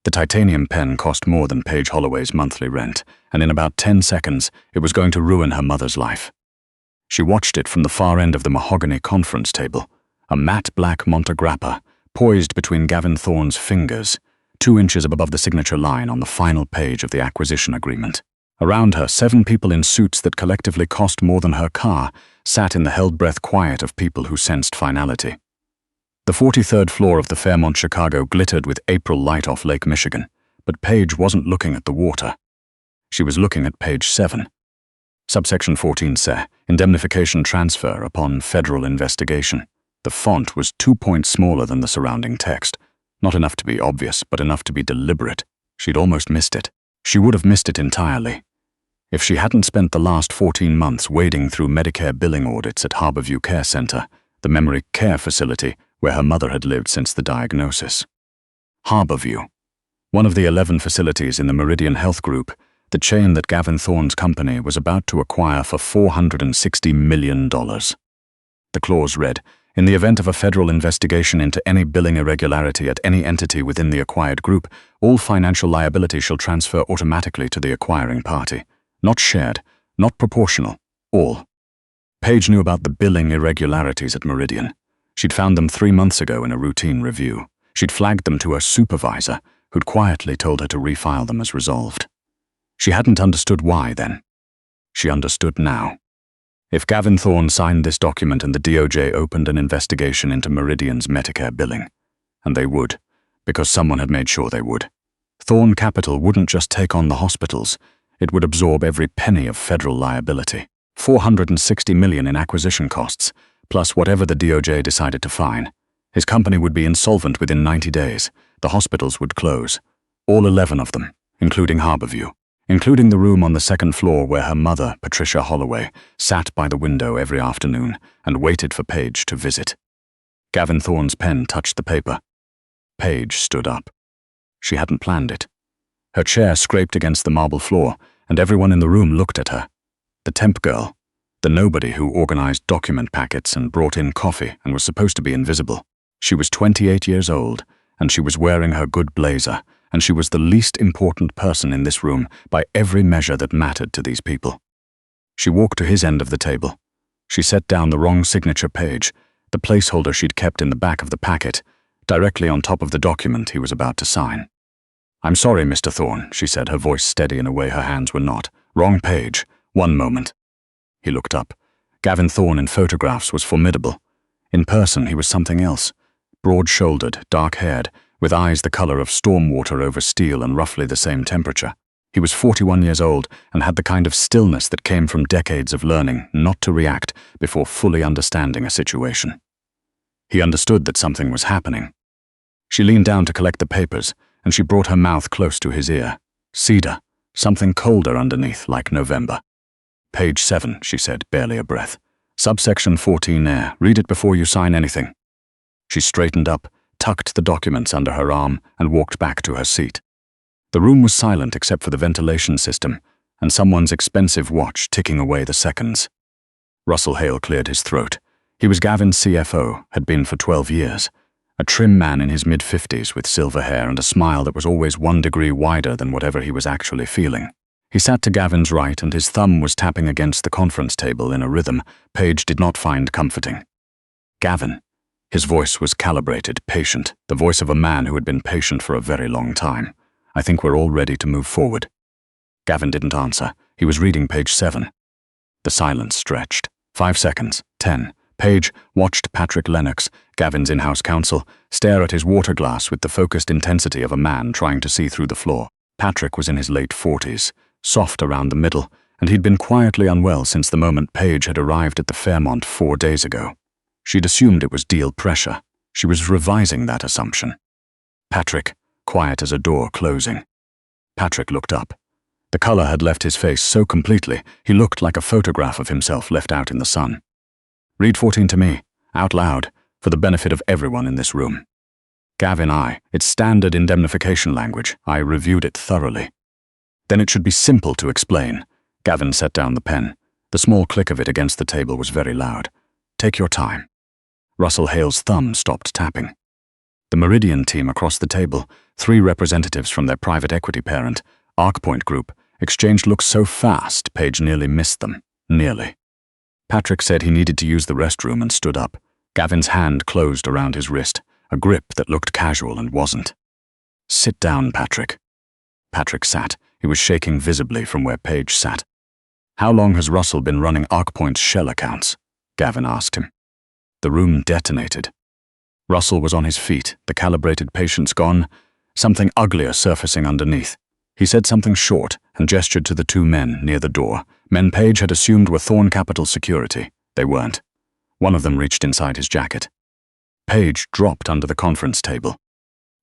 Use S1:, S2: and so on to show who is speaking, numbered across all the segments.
S1: The titanium pen cost more than Paige Holloway's monthly rent, and in about 10 seconds, it was going to ruin her mother's life. She watched it from the far end of the mahogany conference table, a matte black Montegrappa, poised between Gavin Thorne's fingers, 2 inches above the signature line on the final page of the acquisition agreement. Around her, 7 people in suits that collectively cost more than her car sat in the held-breath quiet of people who sensed finality. The 43rd floor of the Fairmont Chicago glittered with April light off Lake Michigan, but Paige wasn't looking at the water. She was looking at page 7. Subsection 14 said, indemnification transfer upon federal investigation. The font was 2 points smaller than the surrounding text. Not enough to be obvious, but enough to be deliberate. She'd almost missed it. She would have missed it entirely if she hadn't spent the last 14 months wading through Medicare billing audits at Harborview Care Center, the memory care facility where her mother had lived since the diagnosis. Harborview, one of the 11 facilities in the Meridian Health Group, the chain that Gavin Thorne's company was about to acquire for $460 million. The clause read, in the event of a federal investigation into any billing irregularity at any entity within the acquired group, all financial liability shall transfer automatically to the acquiring party. Not shared, not proportional, all. Paige knew about the billing irregularities at Meridian. She'd found them 3 months ago in a routine review. She'd flagged them to her supervisor, who'd quietly told her to refile them as resolved. She hadn't understood why then. She understood now. If Gavin Thorne signed this document and the DOJ opened an investigation into Meridian's Medicare billing, and they would, because someone had made sure they would, Thorne Capital wouldn't just take on the hospitals, it would absorb every penny of federal liability. $460 million in acquisition costs, plus whatever the DOJ decided to fine. His company would be insolvent within 90 days. The hospitals would close. All 11 of them, including Harborview, including the room on the 2nd floor where her mother, Patricia Holloway, sat by the window every afternoon and waited for Paige to visit. Gavin Thorne's pen touched the paper. Paige stood up. She hadn't planned it. Her chair scraped against the marble floor, and everyone in the room looked at her. The temp girl, the nobody who organized document packets and brought in coffee and was supposed to be invisible. She was 28 years old, and she was wearing her good blazer, and she was the least important person in this room by every measure that mattered to these people. She walked to his end of the table. She set down the wrong signature page, the placeholder she'd kept in the back of the packet, directly on top of the document he was about to sign. "I'm sorry, Mr. Thorne," she said, her voice steady in a way her hands were not. "Wrong page. One moment." He looked up. Gavin Thorne in photographs was formidable. In person, he was something else. Broad-shouldered, dark-haired, with eyes the color of storm water over steel and roughly the same temperature. He was 41 years old and had the kind of stillness that came from decades of learning not to react before fully understanding a situation. He understood that something was happening. She leaned down to collect the papers, and she brought her mouth close to his ear. Cedar, something colder underneath, like November. "Page 7, she said, barely a breath. Subsection 14A, read it before you sign anything. She straightened up, tucked the documents under her arm, and walked back to her seat. The room was silent except for the ventilation system, and someone's expensive watch ticking away the seconds. Russell Hale cleared his throat. He was Gavin's CFO, had been for 12 years. A trim man in his mid-50s with silver hair and a smile that was always 1 degree wider than whatever he was actually feeling. He sat to Gavin's right, and his thumb was tapping against the conference table in a rhythm Paige did not find comforting. "Gavin." His voice was calibrated, patient, the voice of a man who had been patient for a very long time. "I think we're all ready to move forward." Gavin didn't answer. He was reading page 7. The silence stretched. 5 seconds. 10. Paige watched Patrick Lennox, Gavin's in-house counsel, stare at his water glass with the focused intensity of a man trying to see through the floor. Patrick was in his late 40s, soft around the middle, and he'd been quietly unwell since the moment Paige had arrived at the Fairmont 4 days ago. She'd assumed it was deal pressure. She was revising that assumption. Patrick, quiet as a door closing. Patrick looked up. The color had left his face so completely, he looked like a photograph of himself left out in the sun. "Read 14 to me, out loud, for the benefit of everyone in this room." "Gavin, it's standard indemnification language. I reviewed it thoroughly." "Then it should be simple to explain." Gavin set down the pen. The small click of it against the table was very loud. "Take your time." Russell Hale's thumb stopped tapping. The Meridian team across the table, 3 representatives from their private equity parent, ArcPoint Group, exchanged looks so fast Paige nearly missed them. Nearly. Patrick said he needed to use the restroom and stood up. Gavin's hand closed around his wrist, a grip that looked casual and wasn't. "Sit down, Patrick." Patrick sat. He was shaking visibly from where Paige sat. "How long has Russell been running ArcPoint's shell accounts?" Gavin asked him. The room detonated. Russell was on his feet, the calibrated patience gone, something uglier surfacing underneath. He said something short and gestured to the 2 men near the door, men Paige had assumed were Thorn Capital security. They weren't. One of them reached inside his jacket. Paige dropped under the conference table.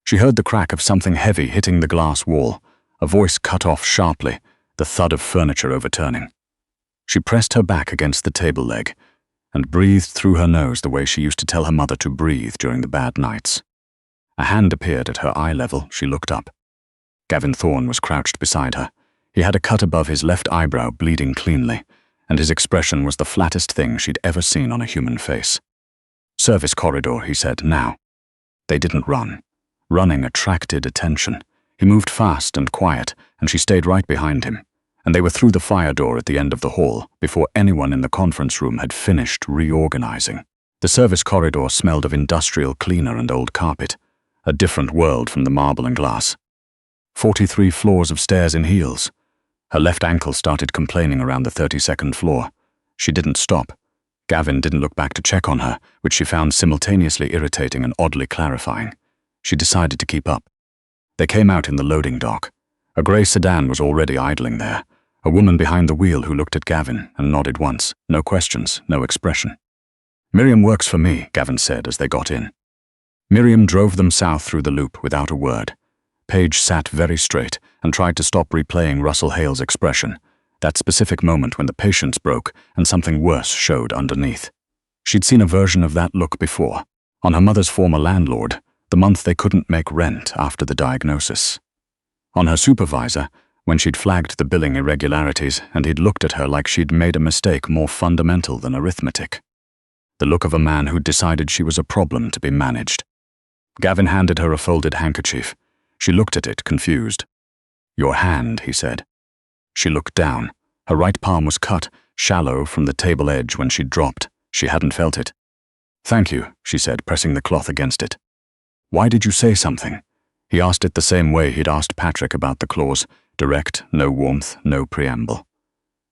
S1: She heard the crack of something heavy hitting the glass wall, a voice cut off sharply, the thud of furniture overturning. She pressed her back against the table leg and breathed through her nose the way she used to tell her mother to breathe during the bad nights. A hand appeared at her eye level. She looked up. Gavin Thorne was crouched beside her. He had a cut above his left eyebrow bleeding cleanly, and his expression was the flattest thing she'd ever seen on a human face. "Service corridor," he said, "now." They didn't run. Running attracted attention. He moved fast and quiet, and she stayed right behind him, and they were through the fire door at the end of the hall before anyone in the conference room had finished reorganizing. The service corridor smelled of industrial cleaner and old carpet, a different world from the marble and glass. 43 floors of stairs in heels. Her left ankle started complaining around the 32nd floor. She didn't stop. Gavin didn't look back to check on her, which she found simultaneously irritating and oddly clarifying. She decided to keep up. They came out in the loading dock. A grey sedan was already idling there. A woman behind the wheel who looked at Gavin and nodded once. No questions, no expression. "Miriam works for me," Gavin said as they got in. Miriam drove them south through the loop without a word. Paige sat very straight and tried to stop replaying Russell Hale's expression, that specific moment when the patience broke and something worse showed underneath. She'd seen a version of that look before, on her mother's former landlord, the month they couldn't make rent after the diagnosis. On her supervisor, when she'd flagged the billing irregularities and he'd looked at her like she'd made a mistake more fundamental than arithmetic. The look of a man who'd decided she was a problem to be managed. Gavin handed her a folded handkerchief. She looked at it, confused. "Your hand," he said. She looked down. Her right palm was cut, shallow from the table edge when she'd dropped. She hadn't felt it. "Thank you," she said, pressing the cloth against it. "Why did you say something?" He asked it the same way he'd asked Patrick about the clause, direct, no warmth, no preamble.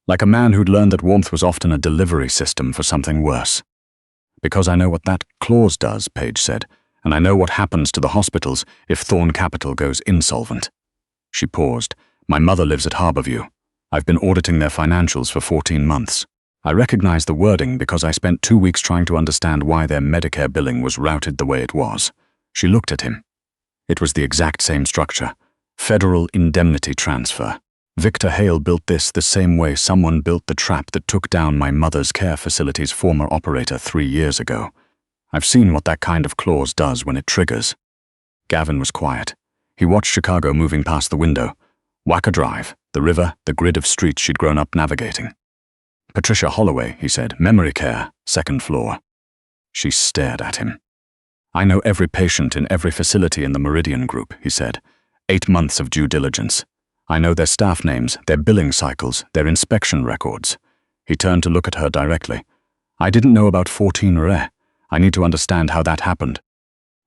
S1: Like a man who'd learned that warmth was often a delivery system for something worse. "Because I know what that clause does," Paige said, "and I know what happens to the hospitals if Thorn Capital goes insolvent." She paused. "My mother lives at Harborview. I've been auditing their financials for 14 months. I recognize the wording because I spent 2 weeks trying to understand why their Medicare billing was routed the way it was." She looked at him. It was the exact same structure. Federal indemnity transfer. Victor Hale built this the same way someone built the trap that took down my mother's care facility's former operator 3 years ago. I've seen what that kind of clause does when it triggers. Gavin was quiet. He watched Chicago moving past the window. Wacker Drive, the river, the grid of streets she'd grown up navigating. "Patricia Holloway," he said, "memory care, 2nd floor." She stared at him. "I know every patient in every facility in the Meridian Group," he said. 8 months of due diligence. I know their staff names, their billing cycles, their inspection records." He turned to look at her directly. "I didn't know about 14 Re. I need to understand how that happened."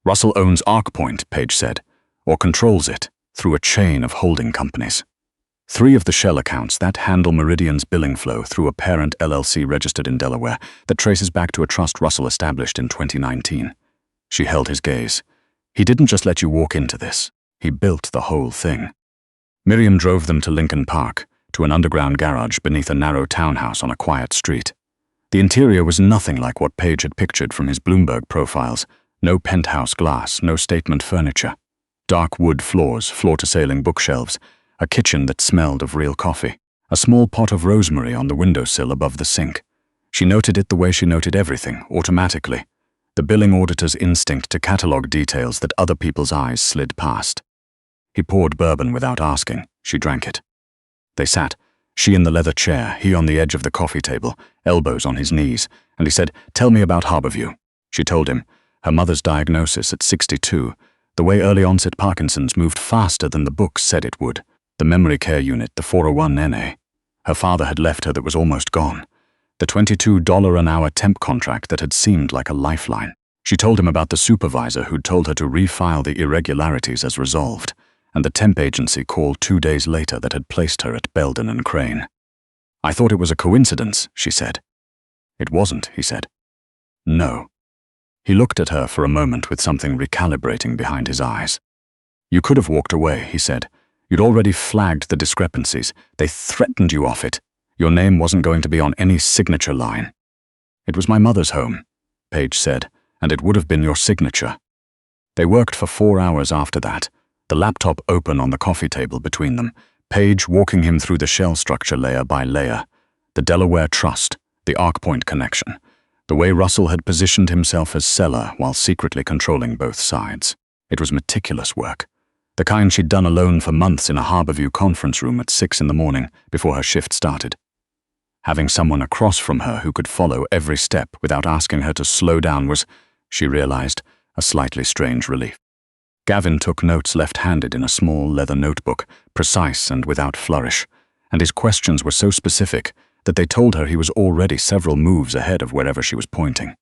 S1: "Russell owns ArcPoint," Paige said, "or controls it, through a chain of holding companies. 3 of the shell accounts that handle Meridian's billing flow through a parent LLC registered in Delaware that traces back to a trust Russell established in 2019. She held his gaze. "He didn't just let you walk into this. He built the whole thing." Miriam drove them to Lincoln Park, to an underground garage beneath a narrow townhouse on a quiet street. The interior was nothing like what Paige had pictured from his Bloomberg profiles. No penthouse glass, no statement furniture. Dark wood floors, floor-to-ceiling bookshelves, a kitchen that smelled of real coffee, a small pot of rosemary on the windowsill above the sink. She noted it the way she noted everything, automatically. The billing auditor's instinct to catalog details that other people's eyes slid past. He poured bourbon without asking. She drank it. They sat, she in the leather chair, he on the edge of the coffee table, elbows on his knees, and he said, "Tell me about Harborview." She told him. her mother's diagnosis at 62, the way early-onset Parkinson's moved faster than the books said it would, the memory care unit, the 401NA. Her father had left her that was almost gone. The $22 an hour temp contract that had seemed like a lifeline. She told him about the supervisor who'd told her to refile the irregularities as resolved, and the temp agency called 2 days later that had placed her at Belden and Crane. "I thought it was a coincidence," she said. "It wasn't," he said. "No." He looked at her for a moment with something recalibrating behind his eyes. "You could have walked away," he said. "You'd already flagged the discrepancies. They threatened you off it. Your name wasn't going to be on any signature line." "It was my mother's home," Paige said, "and it would have been your signature." They worked for 4 hours after that, the laptop open on the coffee table between them, Paige walking him through the shell structure layer by layer, the Delaware Trust, the ArcPoint connection, the way Russell had positioned himself as seller while secretly controlling both sides. It was meticulous work, the kind she'd done alone for months in a Harborview conference room at 6 in the morning before her shift started. Having someone across from her who could follow every step without asking her to slow down was, she realized, a slightly strange relief. Gavin took notes left-handed in a small leather notebook, precise and without flourish, and his questions were so specific that they told her he was already several moves ahead of wherever she was pointing.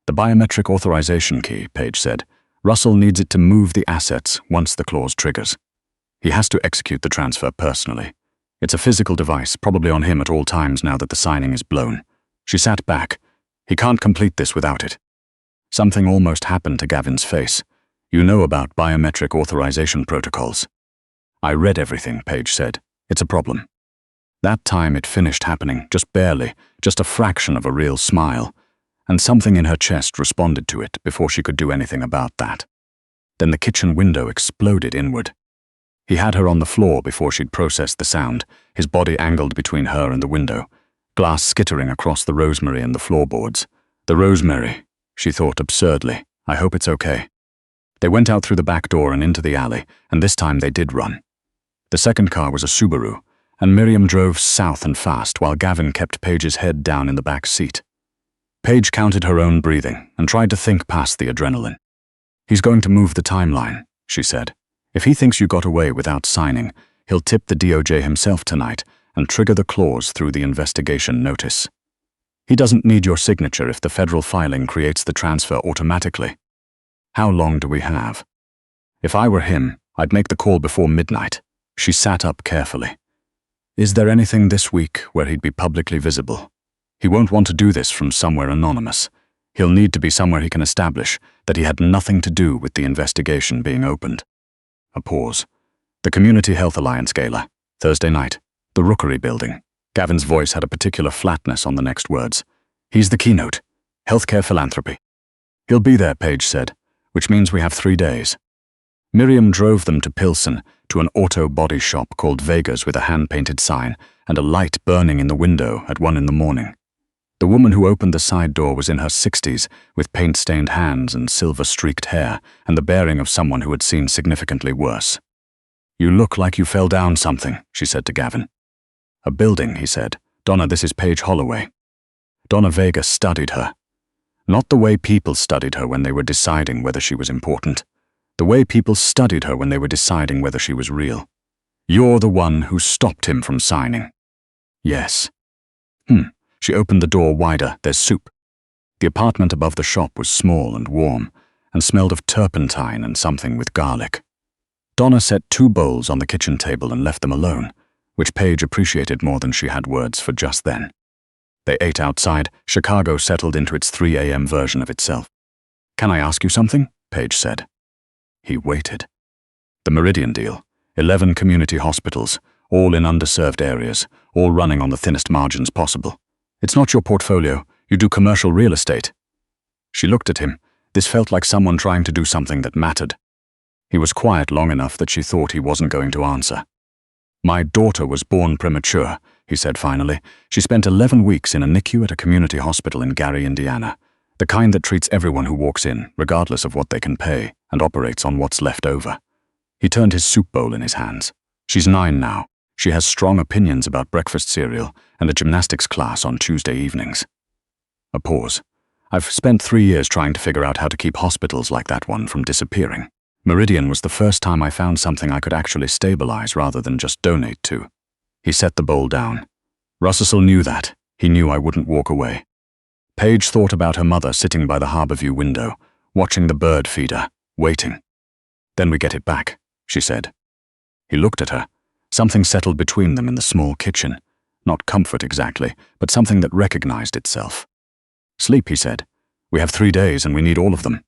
S1: "The biometric authorization key," Paige said. "Russell needs it to move the assets once the clause triggers. He has to execute the transfer personally. It's a physical device, probably on him at all times now that the signing is blown." She sat back. "He can't complete this without it." Something almost happened to Gavin's face. "You know about biometric authorization protocols." "I read everything," Paige said. "It's a problem." That time it finished happening, just barely, just a fraction of a real smile, and something in her chest responded to it before she could do anything about that. Then the kitchen window exploded inward. He had her on the floor before she'd processed the sound, his body angled between her and the window, glass skittering across the rosemary and the floorboards. The rosemary, she thought absurdly. I hope it's okay. They went out through the back door and into the alley, and this time they did run. The second car was a Subaru, and Miriam drove south and fast while Gavin kept Paige's head down in the back seat. Paige counted her own breathing and tried to think past the adrenaline. "He's going to move the timeline," she said. "If he thinks you got away without signing, he'll tip the DOJ himself tonight and trigger the clause through the investigation notice. He doesn't need your signature if the federal filing creates the transfer automatically. How long do we have?" "If I were him, I'd make the call before midnight." She sat up carefully. "Is there anything this week where he'd be publicly visible? He won't want to do this from somewhere anonymous. He'll need to be somewhere he can establish that he had nothing to do with the investigation being opened." A pause. "The Community Health Alliance Gala, Thursday night, the Rookery Building." Gavin's voice had a particular flatness on the next words. "He's the keynote. Healthcare philanthropy." "He'll be there," Paige said, "which means we have 3 days." Miriam drove them to Pilsen, to an auto body shop called Vega's with a hand-painted sign and a light burning in the window at 1 in the morning. The woman who opened the side door was in her 60s, with paint-stained hands and silver-streaked hair, and the bearing of someone who had seen significantly worse. "You look like you fell down something," she said to Gavin. "A building," he said. "Donna, this is Paige Holloway." Donna Vega studied her. Not the way people studied her when they were deciding whether she was important. The way people studied her when they were deciding whether she was real. "You're the one who stopped him from signing." "Yes." She opened the door wider. "There's soup." The apartment above the shop was small and warm, and smelled of turpentine and something with garlic. Donna set 2 bowls on the kitchen table and left them alone, which Paige appreciated more than she had words for just then. They ate outside. Chicago settled into its 3 a.m. version of itself. "Can I ask you something?" Paige said. He waited. "The Meridian deal, 11 community hospitals, all in underserved areas, all running on the thinnest margins possible. It's not your portfolio. You do commercial real estate." She looked at him. This felt like someone trying to do something that mattered. He was quiet long enough that she thought he wasn't going to answer. "My daughter was born premature," he said finally. "She spent 11 weeks in a NICU at a community hospital in Gary, Indiana. The kind that treats everyone who walks in, regardless of what they can pay, and operates on what's left over." He turned his soup bowl in his hands. "She's 9 now. She has strong opinions about breakfast cereal and a gymnastics class on Tuesday evenings." A pause. I've spent 3 years trying to figure out how to keep hospitals like that one from disappearing. Meridian was the first time I found something I could actually stabilize rather than just donate to. He set the bowl down. Russell knew that. He knew I wouldn't walk away. Paige thought about her mother sitting by the Harborview window, watching the bird feeder, waiting. "Then we get it back," she said. He looked at her. Something settled between them in the small kitchen. Not comfort exactly, but something that recognized itself. "Sleep," he said. "We have 3 days and we need all of them."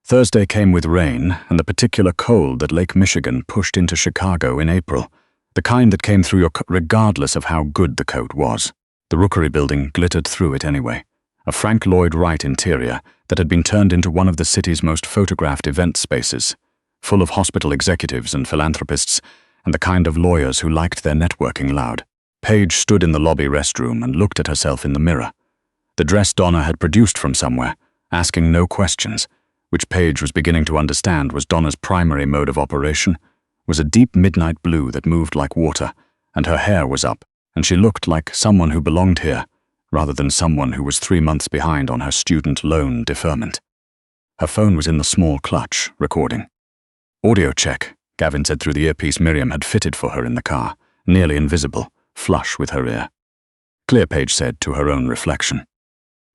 S1: Thursday came with rain and the particular cold that Lake Michigan pushed into Chicago in April, the kind that came through your coat regardless of how good the coat was. The Rookery building glittered through it anyway, a Frank Lloyd Wright interior that had been turned into one of the city's most photographed event spaces, full of hospital executives and philanthropists and the kind of lawyers who liked their networking loud. Paige stood in the lobby restroom and looked at herself in the mirror. The dress Donna had produced from somewhere, asking no questions, which Paige was beginning to understand was Donna's primary mode of operation, was a deep midnight blue that moved like water, and her hair was up, and she looked like someone who belonged here, rather than someone who was 3 months behind on her student loan deferment. Her phone was in the small clutch, recording. "Audio check," Gavin said through the earpiece Miriam had fitted for her in the car, nearly invisible, flush with her ear. "Clear," Paige said to her own reflection.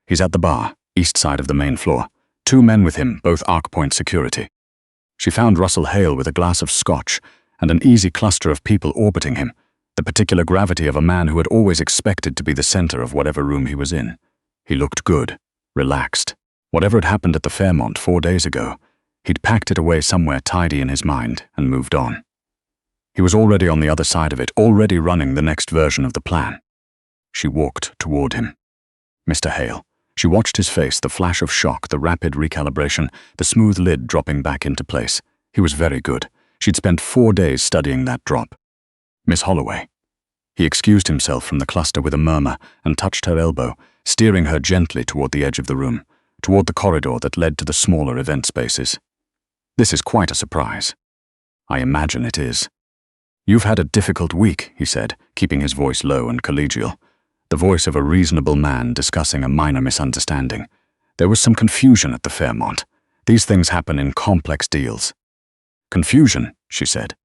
S1: "He's at the bar, east side of the main floor. 2 men with him, both Arc-Point security." She found Russell Hale with a glass of scotch and an easy cluster of people orbiting him, the particular gravity of a man who had always expected to be the center of whatever room he was in. He looked good, relaxed. Whatever had happened at the Fairmont 4 days ago, he'd packed it away somewhere tidy in his mind and moved on. He was already on the other side of it, already running the next version of the plan. She walked toward him. "Mr. Hale." She watched his face, the flash of shock, the rapid recalibration, the smooth lid dropping back into place. He was very good. She'd spent 4 days studying that drop. "Miss Holloway." He excused himself from the cluster with a murmur and touched her elbow, steering her gently toward the edge of the room, toward the corridor that led to the smaller event spaces. "This is quite a surprise." "I imagine it is." "You've had a difficult week," he said, keeping his voice low and collegial. The voice of a reasonable man discussing a minor misunderstanding. There was some confusion at the Fairmont. These things happen in complex deals. "Confusion," she said.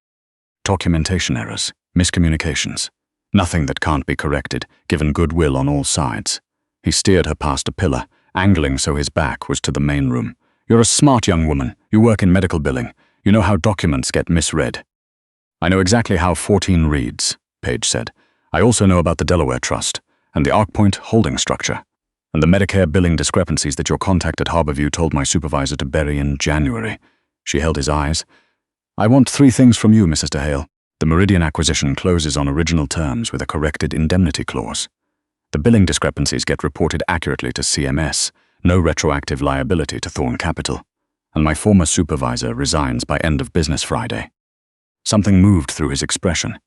S1: "Documentation errors, miscommunications. Nothing that can't be corrected, given goodwill on all sides." He steered her past a pillar, angling so his back was to the main room. "You're a smart young woman. You work in medical billing. You know how documents get misread." "I know exactly how 14 reads," Paige said. "I also know about the Delaware Trust and the Arc-Point holding structure, and the Medicare billing discrepancies that your contact at Harborview told my supervisor to bury in January." She held his eyes. "I want 3 things from you, Mrs. Hale. The Meridian acquisition closes on original terms with a corrected indemnity clause. The billing discrepancies get reported accurately to CMS, no retroactive liability to Thorn Capital, and my former supervisor resigns by end of business Friday." Something moved through his expression.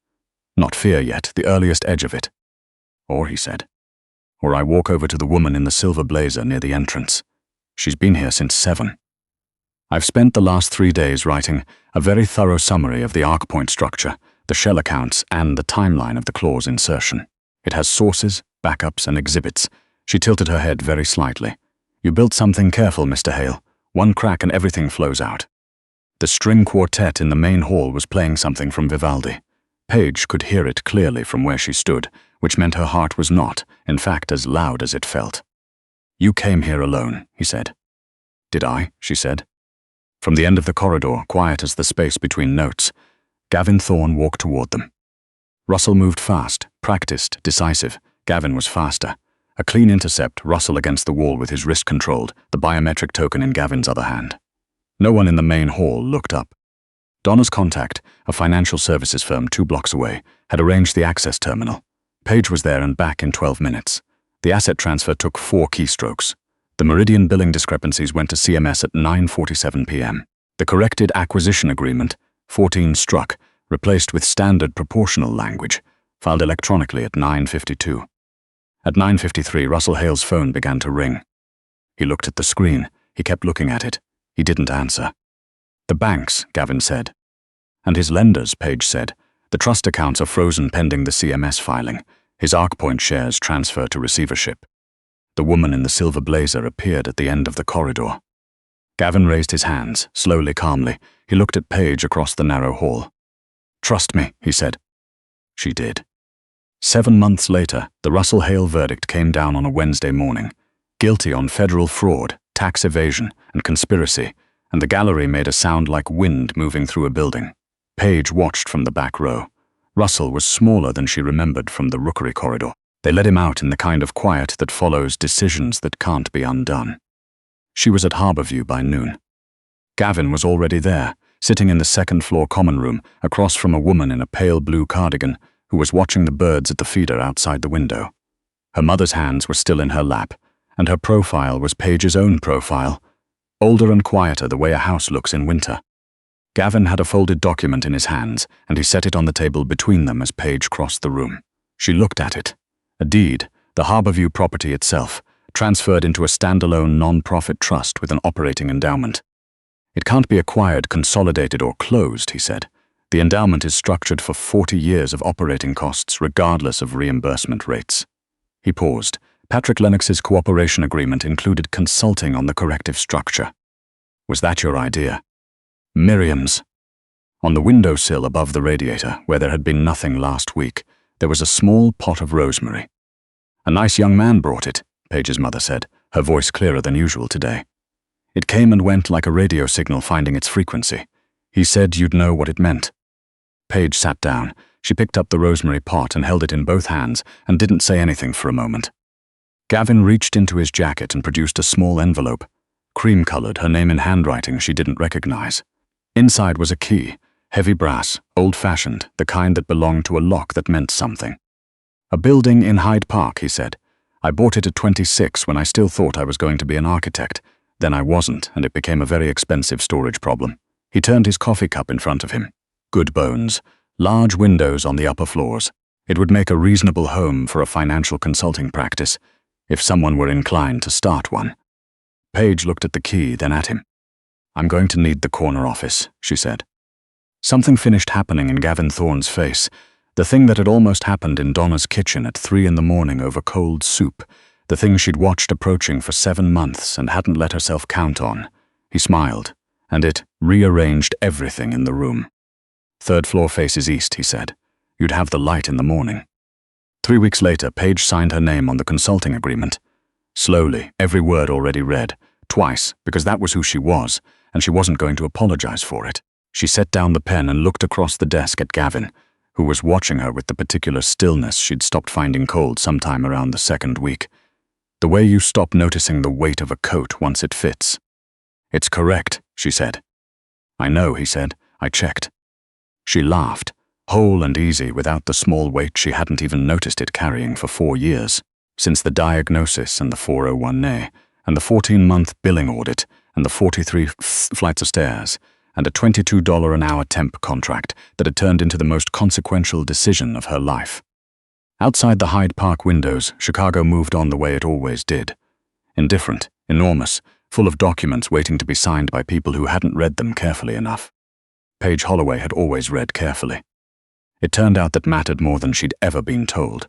S1: Not fear yet, the earliest edge of it. "Or," he said, "or I walk over to the woman in the silver blazer near the entrance. She's been here since 7. I've spent the last 3 days writing a very thorough summary of the Arc-Point structure, the shell accounts, and the timeline of the clause insertion. It has sources, backups, and exhibits." She tilted her head very slightly. "You built something careful, Mr. Hale. 1 crack and everything flows out." The string quartet in the main hall was playing something from Vivaldi. Paige could hear it clearly from where she stood, which meant her heart was not, in fact, as loud as it felt. "You came here alone," he said. "Did I?" she said. From the end of the corridor, quiet as the space between notes, Gavin Thorne walked toward them. Russell moved fast, practiced, decisive. Gavin was faster. A clean intercept, Russell against the wall with his wrist controlled, the biometric token in Gavin's other hand. No one in the main hall looked up. Donna's contact, a financial services firm 2 blocks away, had arranged the access terminal. Paige was there and back in 12 minutes. The asset transfer took 4 keystrokes. The Meridian billing discrepancies went to CMS at 9:47 p.m. The corrected acquisition agreement, 14 struck, replaced with standard proportional language, filed electronically at 9:52. At 9:53, Russell Hale's phone began to ring. He looked at the screen. He kept looking at it. He didn't answer. "The banks," Gavin said. "And his lenders," Paige said. "The trust accounts are frozen pending the CMS filing. His Arc-Point shares transfer to receivership." The woman in the silver blazer appeared at the end of the corridor. Gavin raised his hands, slowly, calmly. He looked at Paige across the narrow hall. "Trust me," he said. She did. 7 months later, the Russell Hale verdict came down on a Wednesday morning. Guilty on federal fraud, tax evasion, and conspiracy, and the gallery made a sound like wind moving through a building. Paige watched from the back row. Russell was smaller than she remembered from the rookery corridor. They let him out in the kind of quiet that follows decisions that can't be undone. She was at Harborview by noon. Gavin was already there, sitting in the second-floor common room, across from a woman in a pale blue cardigan who was watching the birds at the feeder outside the window. Her mother's hands were still in her lap, and her profile was Paige's own profile, older and quieter the way a house looks in winter. Gavin had a folded document in his hands, and he set it on the table between them as Paige crossed the room. She looked at it. A deed, the Harborview property itself, transferred into a standalone non-profit trust with an operating endowment. "It can't be acquired, consolidated, or closed," he said. "The endowment is structured for 40 years of operating costs, regardless of reimbursement rates." He paused. Patrick Lennox's cooperation agreement included consulting on the corrective structure. "Was that your idea?" "Miriam's." On the windowsill above the radiator, where there had been nothing last week, there was a small pot of rosemary. "A nice young man brought it," Paige's mother said, her voice clearer than usual today. "It came and went like a radio signal finding its frequency. He said you'd know what it meant." Paige sat down. She picked up the rosemary pot and held it in both hands and didn't say anything for a moment. Gavin reached into his jacket and produced a small envelope. Cream-colored, her name in handwriting she didn't recognize. Inside was a key, heavy brass, old-fashioned, the kind that belonged to a lock that meant something. "A building in Hyde Park," he said. "I bought it at 26 when I still thought I was going to be an architect. Then I wasn't, and it became a very expensive storage problem." He turned his coffee cup in front of him. "Good bones. Large windows on the upper floors. It would make a reasonable home for a financial consulting practice, if someone were inclined to start one." Paige looked at the key, then at him. "I'm going to need the corner office," she said. Something finished happening in Gavin Thorne's face, the thing that had almost happened in Donna's kitchen at 3 in the morning over cold soup, the thing she'd watched approaching for 7 months and hadn't let herself count on. He smiled, and it rearranged everything in the room. "Third floor faces east," he said. "You'd have the light in the morning." 3 weeks later, Paige signed her name on the consulting agreement. Slowly, every word already read, twice, because that was who she was, and she wasn't going to apologize for it. She set down the pen and looked across the desk at Gavin, who was watching her with the particular stillness she'd stopped finding cold sometime around the 2nd week. The way you stop noticing the weight of a coat once it fits. "It's correct," she said. "I know," he said. "I checked." She laughed, whole and easy without the small weight she hadn't even noticed it carrying for 4 years, since the diagnosis and the 401A, and the 14-month billing audit, and the 43 flights of stairs, and a $22 an hour temp contract that had turned into the most consequential decision of her life. Outside the Hyde Park windows, Chicago moved on the way it always did. Indifferent, enormous, full of documents waiting to be signed by people who hadn't read them carefully enough. Paige Holloway had always read carefully. It turned out that mattered more than she'd ever been told.